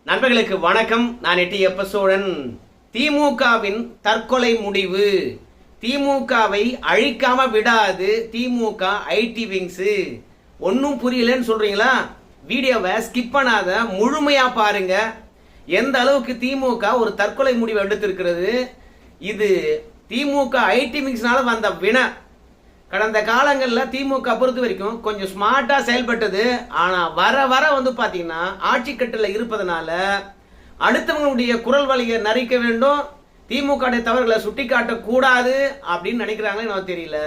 நண்பர்களுக்கு வணக்கம். நான் எட்டியப்ப சோழன். திமுகவின் தற்கொலை முடிவு. திமுகவை அழிக்காம விடாது திமுக ஐடி விங்ஸ். ஒன்னும் புரியலன்னு சொல்றீங்களா? வீடியோவை ஸ்கிப் பண்ணாத முழுமையா பாருங்க. எந்த அளவுக்கு திமுக ஒரு தற்கொலை முடிவு எடுத்திருக்கிறது. இது திமுக ஐடி விங்ஸ்னால வந்த வினை. கடந்த காலங்களில் திமுக பொறுத்த வரைக்கும் கொஞ்சம் ஸ்மார்ட்டா செயல்பட்டது. ஆனா வர வர பாத்தீங்கன்னா ஆட்சி கட்டில இருப்பதனால அடுத்தவங்களுடைய குரல் வழியை நரிக்க வேண்டும், திமுக தவறுகளை சுட்டி காட்டக்கூடாது அப்படின்னு நினைக்கிறாங்களே எனக்கு தெரியல.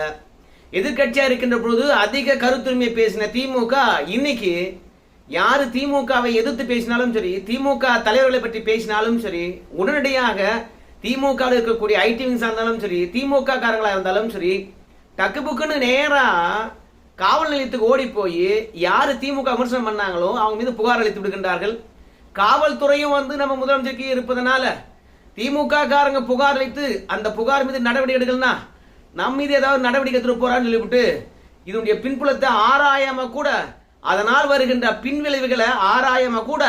எதிர்கட்சியா இருக்கின்ற பொழுது அதிக கருத்துரிமை பேசின திமுக இன்னைக்கு யாரு திமுகவை எதிர்த்து பேசினாலும் சரி, திமுக தலைவர்களை பற்றி பேசினாலும் சரி, உடனடியாக திமுக இருக்கக்கூடிய ஐடி விங்ஸா இருந்தாலும் சரி, திமுக காரங்களா இருந்தாலும் சரி, டக்கு புக்குன்னு நேரா காவல் நிலையத்துக்கு ஓடி போய் யாரு திமுக விமர்சனம் பண்ணாங்களோ அவங்க மீது புகார் அளித்து விடுகின்றார்கள். காவல்துறையும் நம்ம முதலமைச்சருக்கு இருப்பதனால திமுக காரங்க புகார் அளித்து அந்த புகார் மீது நடவடிக்கை எடுக்கலனா நம்ம மீது ஏதாவது நடவடிக்கை எடுத்து போறான்னு சொல்லிவிட்டு இதனுடைய பின்புலத்தை ஆராயாம கூட, அதனால் வருகின்ற பின்விளைவுகளை ஆராயாம கூட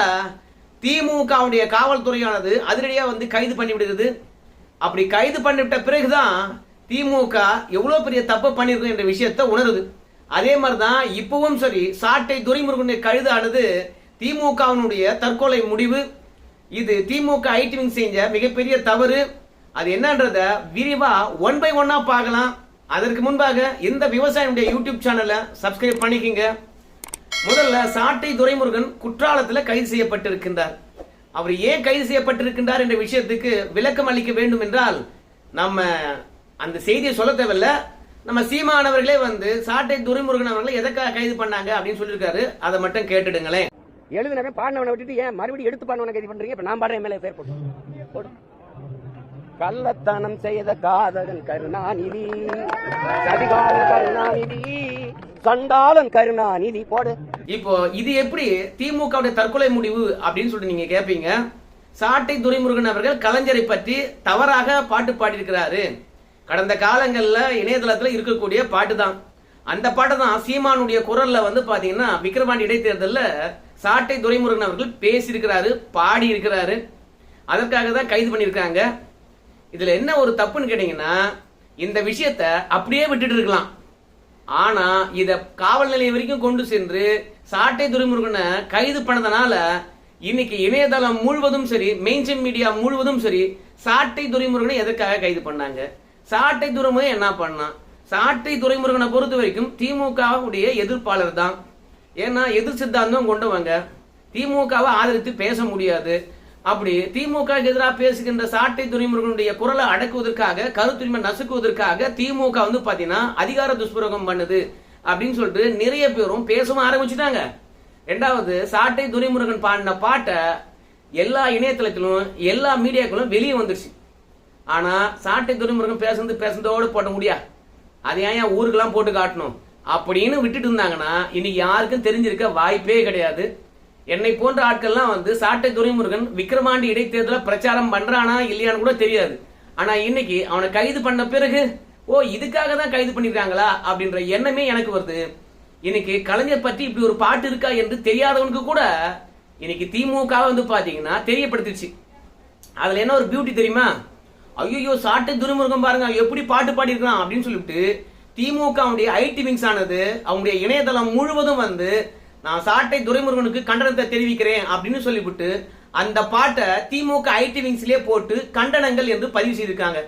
திமுகவுடைய காவல்துறையானது அதிரடியா கைது பண்ணி விடுகிறது. அப்படி கைது பண்ணிவிட்ட பிறகுதான் திமுக எவ்வளவு பெரிய தப்பு பண்ணிருக்கும் என்ற விஷயத்தை உணருது. அதே மாதிரிதான் இப்பவும் சரி, சாட்டை துரைமுருகனுடைய கைதானது திமுகவினுடைய தற்கொலை முடிவு. இது திமுக ஐடி விங் செஞ்ச மிகப்பெரிய தவறு. அது என்னன்றத விரிவா 1 by 1 பார்க்கலாம். அதற்கு முன்பாக இந்த விவசாயினுடைய யூடியூப் சேனலை சப்ஸ்கிரைப் பண்ணிக்கங்க. முதல்ல சாட்டை துரைமுருகன் குற்றாலத்தில் கைது செய்யப்பட்டிருக்கின்றார். அவர் ஏன் கைது செய்யப்பட்டிருக்கின்றார் என்ற விஷயத்துக்கு விளக்கம் அளிக்க வேண்டும் என்றால் நம்ம அந்த செய்தியை சொல்ல தேவையில்ல. நம்ம சீமானவர்களே சாட்டை துரைமுருகன் அவர்களை எதற்காக கைது பண்ணாங்க அப்படின்னு சொல்லியிருக்காரு. அதை மட்டும் கேட்டுடுங்களேன். எழுதுனவன் பாடினவனை விட்டுட்டு ஏன் மறுபடியும் எடுத்து பாடினவனை கைது பண்றீங்க? இப்ப நான் பாடுறேன் மேலே பேர் போட்டு கள்ளத்தனம் செய்த காதகன் கருணாநிதி, சதிகாரன் கருணாநிதி, சண்டாளன் கருணாநிதி போடு. இப்போ இது எப்படி திமுக தற்கொலை முடிவு அப்படின்னு சொல்லிட்டு நீங்க கேட்பீங்க. சாட்டை துரைமுருகன் அவர்கள் கலைஞரை பற்றி தவறாக பாட்டு பாடியிருக்கிறாரு. கடந்த காலங்களில் இணையதளத்தில் இருக்கக்கூடிய பாட்டு தான். அந்த பாட்டு தான் சீமானுடைய குரல்ல பாத்தீங்கன்னா விக்கிரவாண்டி இடைத்தேர்தலில் சாட்டை துரைமுருகன் அவர்கள் பேசியிருக்கிறாரு, பாடி இருக்கிறாரு. அதற்காக தான் கைது பண்ணியிருக்காங்க. இதுல என்ன ஒரு தப்புன்னு கேட்டீங்கன்னா, இந்த விஷயத்த அப்படியே விட்டுட்டு இருக்கலாம். ஆனா இத காவல் நிலையம் வரைக்கும் கொண்டு சென்று சாட்டை துரைமுருகனை கைது பண்ணதுனால இன்னைக்கு இணையதளம் முழுவதும் சரி, மெயின்ஸ்ட்ரீம் மீடியா முழுவதும் சரி, சாட்டை துரைமுருகனை எதற்காக கைது பண்ணாங்க, சாட்டை துரைமுருகன் என்ன பண்ணான்? சாட்டை துரைமுருகனை பொறுத்த வரைக்கும் திமுகவுடைய எதிர்ப்பாளர் தான். ஏன்னா எதிர் சித்தாந்தம் கொண்டவங்க. திமுகவை ஆதரித்து பேச முடியாது. அப்படி திமுக எதிராக பேசுகின்ற சாட்டை துரைமுருகனுடைய குரலை அடக்குவதற்காக, கருத்துரிமை நசுக்குவதற்காக திமுக பாத்தீங்கன்னா அதிகார துஷ்பிரயோகம் பண்ணுது அப்படின்னு சொல்லிட்டு நிறைய பேரும் பேசவும் ஆரம்பிச்சுட்டாங்க. ரெண்டாவது, சாட்டை துரைமுருகன் பாடின பாட்டை எல்லா இணையதளத்திலும் எல்லா மீடியாக்களும் வெளியே வந்துருச்சு. ஆனா சாட்டை துரைமுருகன் பேசுனதோடு போட்ட முடியா, அதை ஏன் ஊருக்கெல்லாம் போட்டு காட்டணும் அப்படின்னு விட்டுட்டு இருந்தாங்கன்னா இன்னைக்கு யாருக்கும் தெரிஞ்சிருக்க வாய்ப்பே கிடையாது. என்னை போன்ற ஆட்கள்லாம் சாட்டை துரைமுருகன் விக்கிரவாண்டி இடைத்தேர்தல பிரச்சாரம் பண்றானா இல்லையான்னு கூட தெரியாது. ஆனா இன்னைக்கு அவனை கைது பண்ண பிறகு இதுக்காக தான் கைது பண்ணிருக்காங்களா அப்படின்ற எண்ணமே எனக்கு வருது. இன்னைக்கு கலைஞர் பற்றி இப்படி ஒரு பாட்டு இருக்கா என்று தெரியாதவனுக்கு கூட இன்னைக்கு திமுக பாத்தீங்கன்னா தெரியப்படுத்திடுச்சு. அதுல என்ன ஒரு பியூட்டி தெரியுமா? ஐயோ சாட்டை துரைமுருகன் பாருங்க எப்படி பாட்டு பாடி இருக்கான் அப்படின்னு சொல்லிட்டு திமுக ஐடி விங்ஸ் ஆனது அவங்களுடைய இணையதளம் முழுவதும் நான் சாட்டை துரைமுருகனுக்கு கண்டனத்தை தெரிவிக்கிறேன் அப்படின்னு சொல்லிவிட்டு அந்த பாட்டை திமுக ஐடி விங்ஸ்லயே போட்டு கண்டனங்கள் என்று பதிவு செய்திருக்காங்க.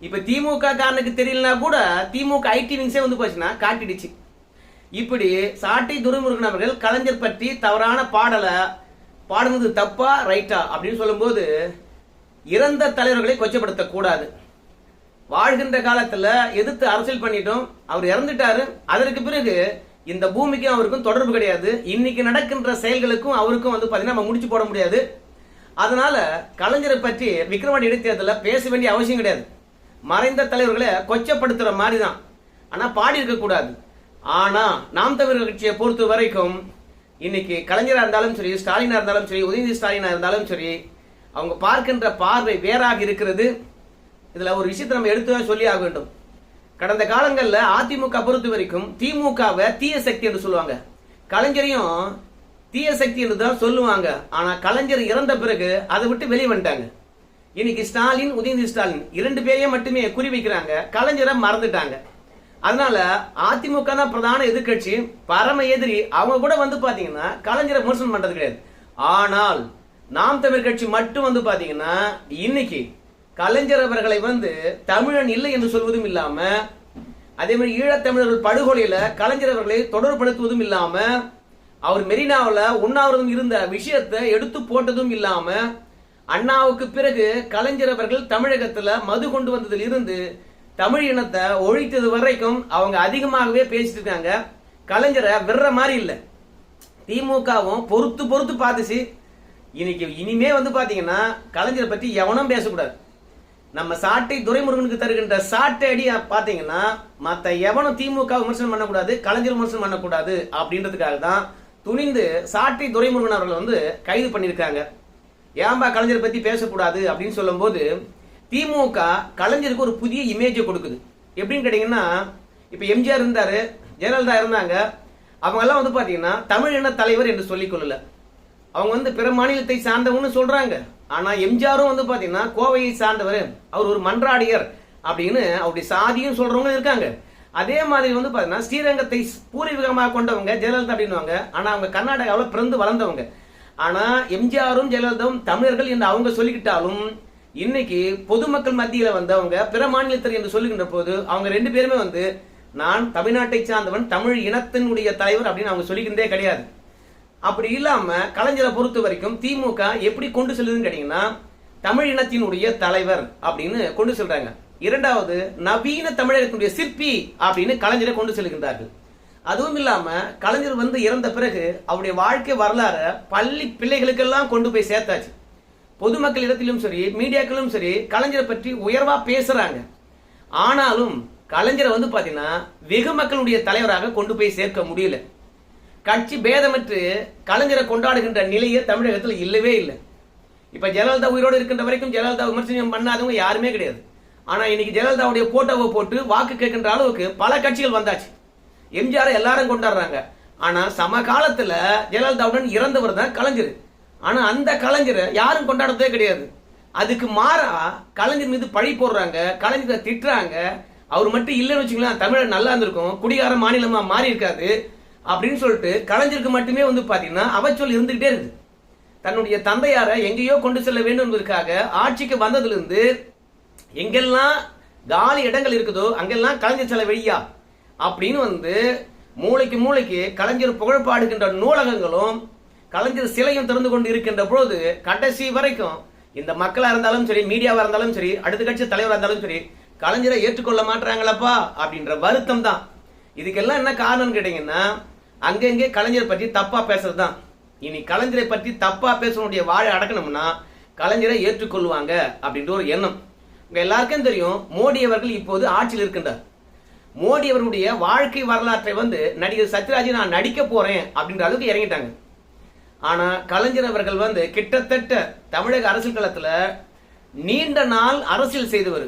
இப்ப திமுக காரனுக்கு தெரியலனா கூட திமுக ஐடி விங்ஸே போச்சுன்னா காட்டிடுச்சு. இப்படி சாட்டை துரைமுருகன் அவர்கள் கலைஞர் பற்றி தவறான பாடலை பாடுனது தப்பா ரைட்டா அப்படின்னு சொல்லும் போது, இறந்த தலைவர்களை கொச்சப்படுத்த கூடாது. வாழ்கின்ற காலத்துல எதிர்த்து அரசியல் பண்ணிட்டோம், அவர் இறந்துட்டாரு. அதற்கு பிறகு இந்த பூமிக்கும் அவருக்கும் தொடர்பு கிடையாது. இன்னைக்கு நடக்கின்ற செயல்களுக்கும் அவருக்கும் பாத்தீங்கன்னா நம்ம முடிச்சு போட முடியாது. அதனால கலைஞரை பற்றி விக்கிரவாண்டி இடைத்தேர்தலில் பேச வேண்டிய அவசியம் கிடையாது. மறைந்த தலைவர்களை கொச்சப்படுத்துற மாதிரி தான். ஆனா பாடி இருக்க கூடாது. ஆனா நாம் தமிழர் கட்சியை பொறுத்த வரைக்கும் இன்னைக்கு கலைஞரா இருந்தாலும் சரி, ஸ்டாலினா இருந்தாலும் சரி, உதயநிதி ஸ்டாலினா இருந்தாலும் சரி, அவங்க பார்க்கின்ற பார்வை வேறாக இருக்கிறது. இதுல ஒரு விஷயத்தை நம்ம எடுத்து சொல்லி ஆக வேண்டும். கடந்த காலங்களில் அதிமுக பொறுத்த வரைக்கும் திமுகவை தீய சக்தி என்று சொல்லுவாங்க. கலைஞரையும் தீய சக்தி என்று தான் சொல்லுவாங்க. ஆனா கலைஞர் இறந்த பிறகு அதை விட்டு வெளியே வந்துட்டாங்க. இன்னைக்கு ஸ்டாலின், உதயநிதி ஸ்டாலின் 2 பேரையும் மட்டுமே குறி வைக்கிறாங்க, கலைஞரை மறந்துட்டாங்க. அதனால அதிமுக தான் பிரதான எதிர்கட்சி, பரம எதிரி. அவங்க கூட வந்து பாத்தீங்கன்னா கலைஞரை விமர்சனம் பண்றது கிடையாது. ஆனால் நாம் தமிழ் கட்சி மட்டும் வந்து பாத்தீங்கன்னா இன்னைக்கு கலைஞர் அவர்களை வந்து தமிழன் இல்லை என்று சொல்வதும் இல்லாம, அதே மாதிரி ஈழத்தமிழர்கள் படுகொலையில கலைஞர் அவர்களை தொடர்படுத்துவதும் இல்லாம, அவர் மெரினாவில் உண்ணாவிரதம் இருந்த விஷயத்தை எடுத்து போட்டதும் இல்லாம, அண்ணாவுக்கு பிறகு கலைஞர் அவர்கள் தமிழகத்துல மது கொண்டு வந்ததில் இருந்து தமிழ் இனத்தை ஒழித்தது வரைக்கும் அவங்க அதிகமாகவே பேசிட்டு இருக்காங்க. கலைஞரை விடுற மாதிரி இல்லை. திமுகவும் பொறுத்து பொறுத்து பார்த்துச்சு. இனிமே வந்து பாத்தீங்கன்னா கலைஞரை பத்தி எவனும் பேசக்கூடாது. நம்ம சாட்டை துரைமுருகனுக்கு தருகின்ற சாட்டை அடி பாத்தீங்கன்னா மத்த எவனும் திமுக விமர்சனம் பண்ணக்கூடாது, கலைஞர் விமர்சனம் பண்ணக்கூடாது அப்படின்றதுக்காக தான் துணிந்து சாட்டை துரைமுருகன் அவர்கள் வந்து கைது பண்ணிருக்காங்க. ஏன்பா கலைஞரை பத்தி பேசக்கூடாது அப்படின்னு சொல்லும் போது திமுக கலைஞருக்கு ஒரு புதிய இமேஜை கொடுக்குது. எப்படின்னு கேட்டீங்கன்னா, இப்ப எம்ஜிஆர் இருந்தாரு, ஜெயலலிதா இருந்தாங்க. அவங்க எல்லாம் வந்து பாத்தீங்கன்னா தமிழ் இன தலைவர் என்று சொல்லிக் கொள்ளல. அவங்க வந்து பிற மாநிலத்தை சார்ந்தவன்னு சொல்றாங்க. ஆனா எம்ஜிஆரும் வந்து பாத்தீங்கன்னா கோவையை சார்ந்தவர், அவர் ஒரு மன்றாடியர் அப்படின்னு அவருடைய சாதியும் சொல்றவங்க இருக்காங்க. அதே மாதிரி வந்து பாத்தீங்கன்னா ஸ்ரீரங்கத்தை பூர்வீகமாக கொண்டவங்க ஜெயலலிதா அப்படின்னுவாங்க. ஆனா அவங்க கர்நாடகாவில் பிறந்து வளர்ந்தவங்க. ஆனா எம்ஜிஆரும் ஜெயலலிதாவும் தமிழர்கள் என்று அவங்க சொல்லிக்கிட்டாலும் இன்னைக்கு பொதுமக்கள் மத்தியில வந்தவங்க பிற மாநிலத்தர் என்று சொல்லுகின்ற போது அவங்க 2 பேருமே வந்து நான் தமிழ்நாட்டை சார்ந்தவன், தமிழ் இனத்தினுடைய தலைவர் அப்படின்னு அவங்க சொல்லிக்கின்றே கிடையாது. அப்படி இல்லாம கலைஞரை பொறுத்த வரைக்கும் திமுக எப்படி கொண்டு செல்லுதுன்னு கேட்டீங்கன்னா தமிழ் இனத்தினுடைய தலைவர் அப்படின்னு கொண்டு செல்றாங்க. இரண்டாவது நவீன தமிழகத்தினுடைய சிற்பி அப்படின்னு கலைஞரை கொண்டு செல்கின்றார்கள். அதுவும் இல்லாம கலைஞர் வந்து இறந்த பிறகு அவருடைய வாழ்க்கை வரலாற பள்ளி பிள்ளைகளுக்கெல்லாம் கொண்டு போய் சேர்த்தாச்சு. பொதுமக்கள் இடத்திலும் சரி, மீடியாக்களும் சரி கலைஞரை பற்றி உயர்வா பேசுறாங்க. ஆனாலும் கலைஞரை வந்து பாத்தீங்கன்னா வெகு மக்களுடைய தலைவராக கொண்டு போய் சேர்க்க முடியல. கட்சி பேதமற்று கலைஞரை கொண்டாடுகின்ற நிலையே தமிழகத்தில் இல்லவே இல்லை. இப்ப ஜெயலலிதா உயிரோடு இருக்கின்ற வரைக்கும் ஜெயலலிதா விமர்சனம் பண்ணாதவங்க யாருமே கிடையாது. ஆனா இன்னைக்கு ஜெயலலிதாவுடைய போட்டோவை போட்டு வாக்கு கேட்கின்ற அளவுக்கு பல கட்சிகள் வந்தாச்சு. எம்ஜிஆர் எல்லாரும் கொண்டாடுறாங்க. ஆனா சமகாலத்துல ஜெயலலிதாவுடன் இறந்தவர் தான் கலைஞர். ஆனா அந்த கலைஞரை யாரும் கொண்டாடுறதே கிடையாது. அதுக்கு மாறா கலைஞர் மீது பழி போடுறாங்க, கலைஞரை திட்டுறாங்க. அவர் மட்டும் இல்லைன்னு வச்சுக்கலாம் தமிழர் நல்லா இருந்திருக்கும், குடிகார மாநிலமா மாறி இருக்காது அப்படின்னு சொல்லிட்டு கலைஞருக்கு மட்டுமே வந்து பாத்தீங்கன்னா அவச்சொல் இருந்துகிட்டே இருக்குது. தன்னுடைய தந்தையாரை எங்கேயோ கொண்டு செல்ல வேண்டும் என்பதற்காக ஆட்சிக்கு வந்ததுல இருந்து எங்கெல்லாம் காலி இடங்கள் இருக்குதோ அங்கெல்லாம் கலைஞர் செல வெளியா அப்படின்னு வந்து மூளைக்கு மூளைக்கு கலைஞர் புகழ்பாடுகின்ற நூலகங்களும் கலைஞர் சிலையும் திறந்து கொண்டு இருக்கின்ற பொழுது கடைசி வரைக்கும் இந்த மக்களா இருந்தாலும் சரி, மீடியாவா இருந்தாலும் சரி, அடுத்த கட்சி தலைவராக இருந்தாலும் சரி, கலைஞரை ஏற்றுக்கொள்ள மாட்டாங்களப்பா அப்படின்ற வருத்தம் தான். இதுக்கெல்லாம் என்ன காரணம் கேட்டீங்கன்னா அங்கங்கே கலைஞரை பற்றி தப்பா பேசுறது தான். இனி கலைஞரை பற்றி தப்பா பேசக்கூடிய வாழை அடக்கணும்னா கலைஞரை ஏற்றுக்கொள்வாங்க அப்படின்ற ஒரு எண்ணம். உங்க எல்லாருக்கும் தெரியும், மோடி அவர்கள் இப்போது ஆட்சியில் இருக்கின்றார். மோடி அவர்களுடைய வாழ்க்கை வரலாற்றை வந்து நடிகர் சத்யராஜ் நான் நடிக்க போறேன் அப்படின்ற அளவுக்கு இறங்கிட்டாங்க. ஆனா கலைஞர் அவர்கள் வந்து கிட்டத்தட்ட தமிழக அரசியல் களத்துல நீண்ட நாள் அரசியல் செய்தவர்.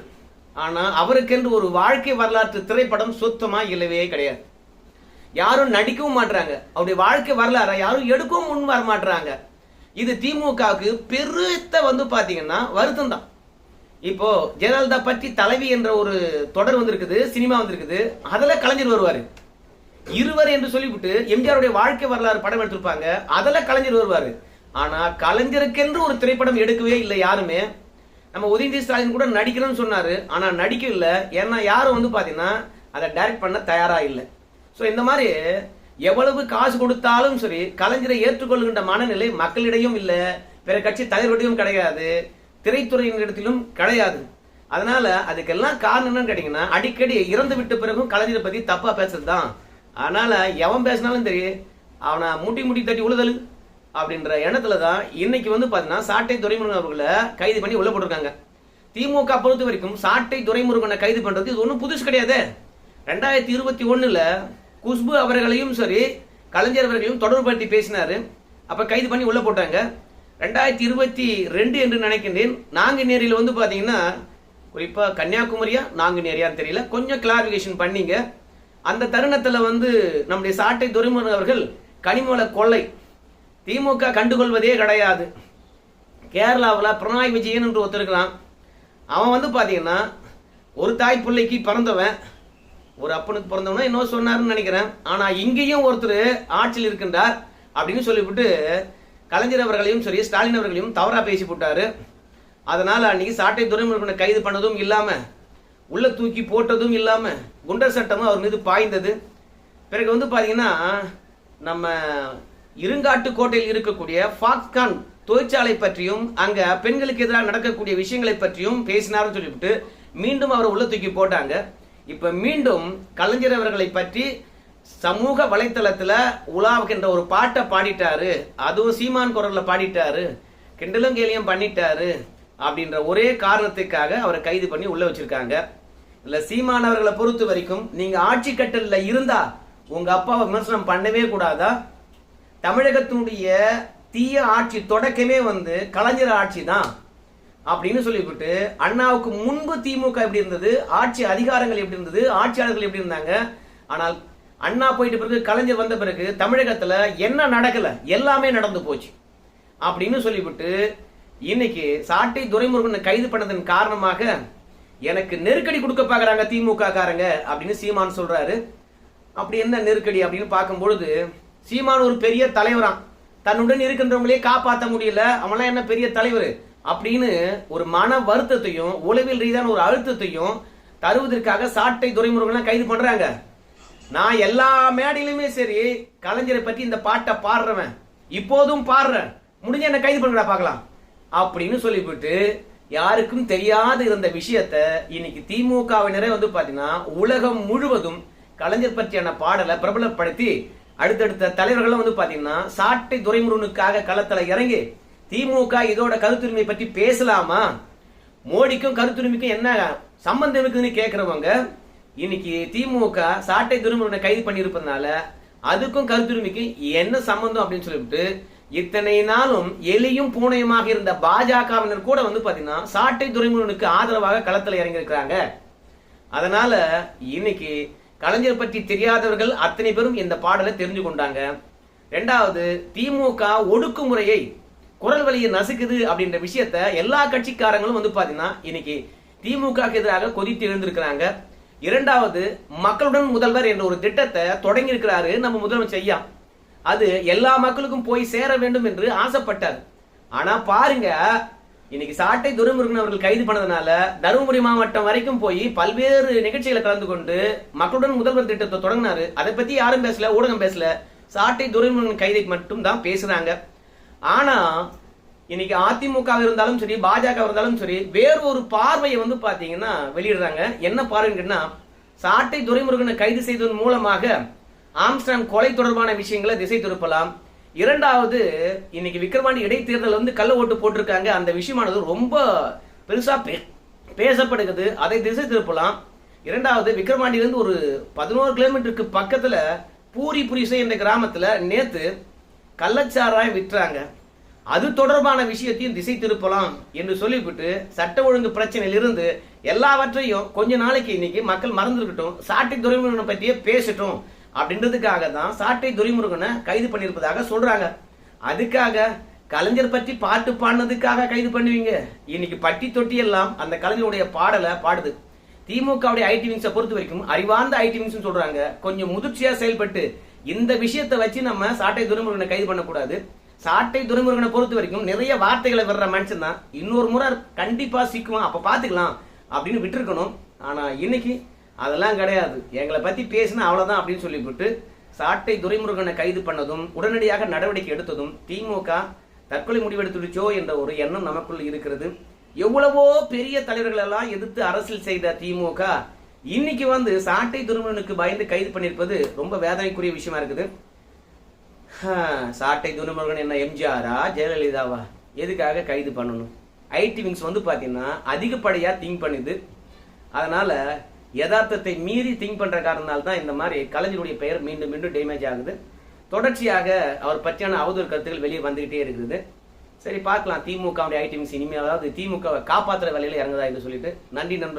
ஆனா அவருக்கென்று ஒரு வாழ்க்கை வரலாற்று திரைப்படம் சுத்தமா இல்லவே கிடையாது. யாரும் நடிக்கவும் மாட்டாங்க. அவருடைய வாழ்க்கை வரலாற யாரும் எடுக்கவும் முன் வர மாட்டாங்க. இது திமுகவுக்கு பெருத்த வந்து பாத்தீங்கன்னா வருத்தம் தான். இப்போ ஜெயலலிதா பற்றி தலைவி என்ற ஒரு தொடர் வந்திருக்குது, சினிமா வந்திருக்குது. அதுல கலைஞர் வருவாரு. இருவர் என்று சொல்லிவிட்டு எம்ஜிஆருடைய வாழ்க்கை வரலாறு படம் எடுத்திருப்பாங்க, அதுல கலைஞர் வருவாரு. ஆனா கலைஞருக்கென்று ஒரு திரைப்படம் எடுக்கவே இல்லை யாருமே. நம்ம உதயநிதி ஸ்டாலின் கூட நடிக்கிறோம்னு சொன்னாரு, ஆனா நடிக்க இல்லை. ஏன்னா யாரும் வந்து பாத்தீங்கன்னா அதை டைரக்ட் பண்ண தயாரா இல்லை. ஸோ இந்த மாதிரி எவ்வளவு காசு கொடுத்தாலும் சரி கலைஞரை ஏற்றுக்கொள்கின்ற மனநிலை மக்களிடையும் இல்லை, பிற கட்சி தலைவர்களிடையும் கிடையாது, திரைத்துறையினரிடத்திலும் கிடையாது. அதனால அதுக்கெல்லாம் காரணம் என்னன்னு கேட்டீங்கன்னா அடிக்கடி இறந்து விட்ட பிறகும் கலைஞரை பத்தி தப்பா பேசுறது தான். அதனால எவன் பேசினாலும் தெரியும் அவனை முட்டி தட்டி உழுதல் அப்படின்ற எண்ணத்துல தான் இன்னைக்கு வந்து பாத்தீங்கன்னா சாட்டை துரைமுருகன் அவர்களை கைது பண்ணி உள்ள போட்டிருக்காங்க. திமுக பொறுத்த வரைக்கும் சாட்டை துரைமுருகனை கைது பண்றது இது ஒன்றும் புதுசு கிடையாது. 2021 குஷ்பு அவர்களையும் சரி கலைஞர் அவர்களையும் தொடர்புபடுத்தி பேசினாரு, அப்ப கைது பண்ணி உள்ள போட்டாங்க. 2022 என்று நினைக்கின்றேன் நாங்குநேரியில் வந்து பாத்தீங்கன்னா குறிப்பா கன்னியாகுமரியா நாங்குநேரியான்னு தெரியல, கொஞ்சம் கிளாரிபிகேஷன் பண்ணீங்க. அந்த தருணத்துல வந்து நம்முடைய சாட்டை துரைமுருகன் அவர்கள் கனிமவள கொள்ளை திமுக கண்டுகொள்வதே கிடையாது. கேரளாவில் பினராயி விஜயன் என்று ஒருத்தர் இருக்கிறான். அவன் வந்து பார்த்தீங்கன்னா ஒரு தாய் பிள்ளைக்கு பிறந்தவன், ஒரு அப்பனுக்கு பிறந்தவனா இன்னும் சொன்னாருன்னு நினைக்கிறேன். ஆனால் இங்கேயும் ஒருத்தர் ஆட்சியில் இருக்கின்றார் அப்படின்னு சொல்லிவிட்டு கலைஞர் அவர்களையும் சரி ஸ்டாலின் அவர்களையும் தவறா பேசி போட்டாரு. அதனால அன்னைக்கு சாட்டை துரைமுருகனை கைது பண்ணதும் இல்லாம, உள்ள தூக்கி போட்டதும் இல்லாம, குண்டர் சட்டமும் அவர் மீது பாய்ந்தது. பிறகு வந்து பாத்தீங்கன்னா நம்ம இருங்காட்டுக்கோட்டையில் இருக்கக்கூடிய ஃபாக்ஸ்கான் தொழிற்சாலை பற்றியும் அங்க பெண்களுக்கு எதிராக நடக்கக்கூடிய விஷயங்களை பற்றியும் பேசினார்னு சொல்லிவிட்டு மீண்டும் அவரை உள்ள தூக்கி போட்டாங்க. இப்ப மீண்டும் கலைஞர் அவர்களை பற்றி சமூக வலைத்தளத்துல உலாவுகின்ற ஒரு பாட்டை பாடிட்டாரு, அதுவும் சீமான் குரல்ல பாடிட்டாரு, கிண்டலும் கேலியும் பண்ணிட்டாரு அப்படின்ற ஒரே காரணத்துக்காக அவரை கைது பண்ணி உள்ள வச்சிருக்காங்க. இல்ல சீமான் அவர்களை பொறுத்த வரைக்கும் நீங்க ஆட்சி கட்டல்ல இருந்தா உங்க அப்பாவை விமர்சனம் பண்ணவே கூடாதா? தமிழகத்தினுடைய தீய ஆட்சி தொடக்கமே வந்து கலைஞர் ஆட்சி தான் அப்படின்னு சொல்லிவிட்டு, அண்ணாவுக்கு முன்பு திமுக எப்படி இருந்தது, ஆட்சி அதிகாரங்கள் எப்படி இருந்தது, ஆட்சியாளர்கள் எப்படி இருந்தாங்க, ஆனால் அண்ணா போயிட்டு பிறகு கலைஞர் வந்த பிறகு தமிழகத்துல என்ன நடக்கல, எல்லாமே நடந்து போச்சு அப்படின்னு சொல்லிவிட்டு இன்னைக்கு சாட்டை துரைமுருகனை கைது பண்ணதன் காரணமாக எனக்கு நெருக்கடி கொடுக்க பாக்குறாங்க திமுக காரங்க அப்படின்னு சீமான் சொல்றாரு. அப்படி என்ன நெருக்கடி அப்படின்னு பார்க்கும்பொழுது, சீமான் ஒரு பெரிய தலைவராம், தன்னுடன் இருக்கின்றவங்களே காப்பாற்ற முடியல, அவன்லாம் என்ன பெரிய தலைவர் அப்படின்னு ஒரு மன வருத்தத்தையும் உளவியல் ரீதியான ஒரு அழுத்தத்தையும் தருவதற்காக சாட்டை துரைமுருகனை கைது பண்றாங்க. நான் எல்லா மேடையிலுமே சரி கலைஞரை பற்றி இந்த பாட்டை பாடுறவன், இப்போதும் பாடுறேன், முடிஞ்ச என்ன கைது பண்ணுறா பார்க்கலாம் அப்படின்னு சொல்லிவிட்டு யாருக்கும் தெரியாத இருந்த விஷயத்த இன்னைக்கு திமுகவினரே வந்து பாத்தீங்கன்னா உலகம் முழுவதும் கலைஞர் பற்றியான பாடலை பிரபலப்படுத்தி அடுத்தடுத்த தலைவர்களும் வந்து பாத்தீங்கன்னா சாட்டை துரைமுருகனுக்காக களத்துல இறங்கி திமுக இதோட கருத்துரிமை பற்றி பேசலாமா, மோடிக்கும் கருத்துரிமைக்கும் என்ன சம்பந்தம் இருக்குதுன்னு கேட்கிறவங்க இன்னைக்கு திமுக சாட்டை துரைமுருகனை கைது பண்ணி இருப்பதனால அதுக்கும் கருத்துரிமைக்கும் என்ன சம்பந்தம் அப்படின்னு சொல்லிவிட்டு இத்தனை நாளும் எலியும் பூனையுமாக இருந்த பாஜகவினர் கூட வந்து பாத்தீங்கன்னா சாட்டை துரைமுருகனுக்கு ஆதரவாக களத்தில் இறங்கி இருக்கிறாங்க. அதனால இன்னைக்கு கலைஞர் பற்றி தெரியாதவர்கள் அத்தனை பேரும் இந்த பாடலை தெரிஞ்சு கொண்டாங்க. ரெண்டாவது, திமுக ஒடுக்குமுறையை குரல் வழியை நசுக்குது அப்படின்ற விஷயத்த எல்லா கட்சிக்காரங்களும் வந்து பாத்தீங்கன்னா இன்னைக்கு திமுக எதிராக கொதித்து எழுந்திருக்கிறாங்க. இரண்டாவது, மக்களுடன் முதல்வர் என்ற ஒரு திட்டத்தை தொடங்கி இருக்கிறாரு நம்ம முதலமைச்சர் ஐயா. அது எல்லா மக்களுக்கும் போய் சேர வேண்டும் என்று ஆசைப்பட்டார். ஆனா பாருங்க, இன்னைக்கு சாட்டை துரைமுருகன் அவர்கள் கைது பண்ணதுனால தருமபுரி மாவட்டம் வரைக்கும் போய் பல்வேறு நிகழ்ச்சிகளை கலந்து கொண்டு மக்களுடன் முதல்வர் திட்டத்தை தொடங்கினாரு. அதை பத்தி யாரும் பேசல, ஊடகம் பேசல, சாட்டை துரைமுருகன் கைதை மட்டும் தான் பேசுறாங்க. ஆனா இன்னைக்கு அதிமுக இருந்தாலும் சரி பாஜக இருந்தாலும் சரி வேறு ஒரு பார்வையை வந்து பாத்தீங்கன்னா வெளியிடுறாங்க. என்ன பார்வைன்னா, சாட்டை துரைமுருகனை கைது செய்ததன் மூலமாக ஆம்ஸ்டாங் கொலை தொடர்பான விஷயங்களை திசை திருப்பலாம். இரண்டாவது, இன்னைக்கு விக்கிரவாண்டி இடைத்தேர்தல் வந்து கள்ள ஓட்டு போட்டிருக்காங்க, அந்த விஷயமானது ரொம்ப பெருசா பேசப்படுகிறது, அதை திசை திருப்பலாம். இரண்டாவது, விக்கிரவாண்டியிலிருந்து ஒரு 11 கிலோமீட்டருக்கு பக்கத்துல பூரிசை என்ற கிராமத்துல நேத்து கள்ளச்சாராயம் விற்றாங்க, அது தொடர்பான விஷயத்தையும் திசை திருப்பலாம் என்று சொல்லிவிட்டு சட்ட ஒழுங்கு பிரச்சனையிலிருந்து எல்லாவற்றையும் கொஞ்ச நாளைக்கு இன்னைக்கு மக்கள் மறந்துருக்கட்டும், சாட்டை துரைமுருகனை பற்றியே பேசட்டும் அப்படின்றதுக்காக தான் சாட்டை துரைமுருகனை கைது பண்ணியிருப்பதாக சொல்றாங்க. அதுக்காக கலைஞர் பற்றி பாட்டு பாடினதுக்காக கைது பண்ணுவீங்க? இன்னைக்கு பட்டி தொட்டி எல்லாம் அந்த கலைஞருடைய பாடலை பாடுது. திமுகவுடைய ஐடி விங்ஸை பொறுத்த வரைக்கும் அறிவார்ந்த ஐடி விங்ஸ் சொல்றாங்க, கொஞ்சம் முதிர்ச்சியா செயல்பட்டு இந்த விஷயத்தை வச்சு நம்ம சாட்டை துரைமுருகனை கைது பண்ணக்கூடாது. சாட்டை துரைமுருகனை பொறுத்த வரைக்கும் நிறைய வார்த்தைகளை வர்ற மனுஷன் தான், இன்னொரு முறை கண்டிப்பா சிக்குவான், அப்ப பாத்துக்கலாம் அப்படின்னு விட்டுருக்கணும். ஆனா இன்னைக்கு அதெல்லாம் கிடையாது, எங்களை பத்தி பேசினா அவ்வளவுதான் அப்படின்னு சொல்லிவிட்டு சாட்டை துரைமுருகனை கைது பண்ணதும் உடனடியாக நடவடிக்கை எடுத்ததும் திமுக தற்கொலை முடிவெடுத்துடுச்சோ என்ற ஒரு எண்ணம் நமக்குள் இருக்கிறது. எவ்வளவோ பெரிய தலைவர்கள் எல்லாம் எதிர்த்து அரசியல் செய்த திமுக இன்னைக்கு வந்து சாட்டை துரைமுருகனுக்கு பயந்து கைது பண்ணியிருப்பது ரொம்ப வேதனைக்குரிய விஷயமா இருக்குது. சாட்டை துரைமுருகன் என்ன எம்ஜிஆரா ஜெயலலிதாவா? எதுக்காக கைது பண்ணணும்? ஐடி விங்ஸ் வந்து பாத்தீங்கன்னா அதிகப்படியா திங்க் பண்ணுது. அதனால யதார்த்தத்தை மீறி திங்க் பண்ற காரணத்தால் தான் இந்த மாதிரி கலைஞருடைய பெயர் மீண்டும் மீண்டும் டேமேஜ் ஆகுது. தொடர்ச்சியாக அவர் பற்றியான அவதூறு கருத்துக்கள் வெளியே வந்துகிட்டே இருக்குது. சரி, பார்க்கலாம் திமுக ஐடி விங்ஸ் இனிமேல், அதாவது திமுக காப்பாற்றுற வேலையில இறங்குதா என்று சொல்லிட்டு. நன்றி நண்பர்.